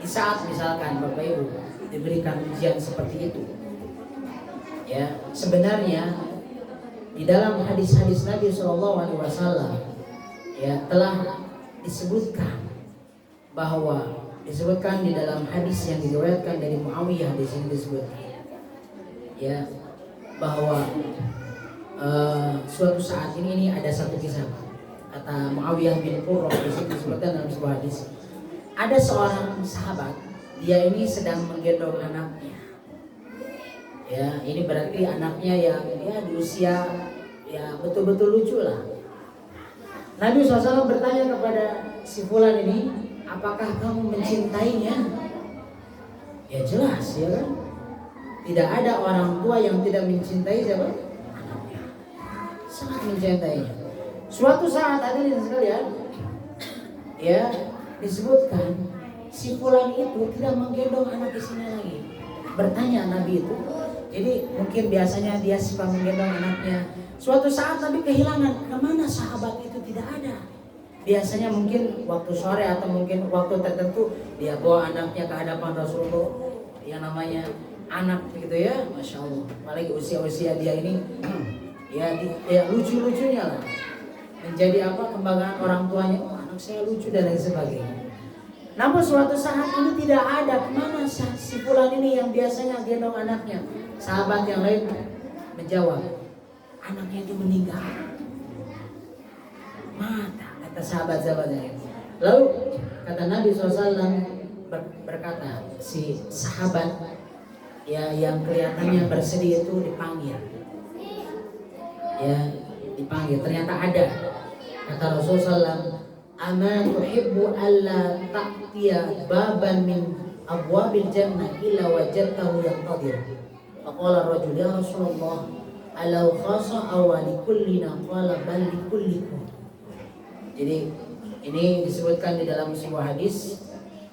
di saat misalkan Bapak Ibu diberikan ujian seperti itu, ya sebenarnya di dalam hadis-hadis Nabi SAW ya telah disebutkan bahwa disebutkan di dalam hadis yang diriwayatkan dari Muawiyah, di sini disebutkan ya bahwa suatu saat ini ada satu kisah, kata Muawiyah bin Qurrah, di sini disebutkan dalam sebuah hadis, ada seorang sahabat, dia ini sedang menggendong anaknya. Ya, ini berarti anaknya yang ya di usia ya betul-betul lucu lah. Nabi SAW bertanya kepada si fulan ini, apakah kamu mencintainya? Ya jelas ya kan. Tidak ada orang tua yang tidak mencintai siapa? Anaknya. Sangat mencintainya. Suatu saat hadirin sekalian, ya disebutkan si fulan itu tidak menggendong anak istrinya lagi. Bertanya Nabi itu, jadi mungkin biasanya dia suka menggendong anaknya. Suatu saat Nabi kehilangan, kemana sahabat itu tidak ada. Biasanya mungkin waktu sore atau mungkin waktu tertentu dia bawa anaknya ke hadapan Rasulullah, yang namanya anak gitu ya, Masya Allah. Apalagi usia-usia dia ini ya lucu-lucunya lah, menjadi apa kebanggaan orang tuanya. Oh, anak saya lucu dan lain sebagainya. Namun suatu saat ini tidak ada, kemana si fulan ini yang biasanya gendong anaknya. Sahabat yang lain menjawab, anaknya itu meninggal. Mata, kata sahabat-sahabat yang lain. Lalu kata Nabi SAW berkata, si sahabat ya yang kelihatannya bersedih itu dipanggil. Ya dipanggil, ternyata ada. Kata Rasulullah SAW, ama tuhibbu alla ta'tiya baban min abwabil jannah illa wajadtahu yaqtadir. Faqala rajul, ya Rasulullah, alau khasa awali kullina, qala bal likullikum. Jadi ini disebutkan di dalam sebuah hadis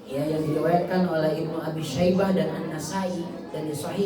ya yang diriwayatkan oleh Ibnu Abi Syaibah dan An-Nasai dan di Sahih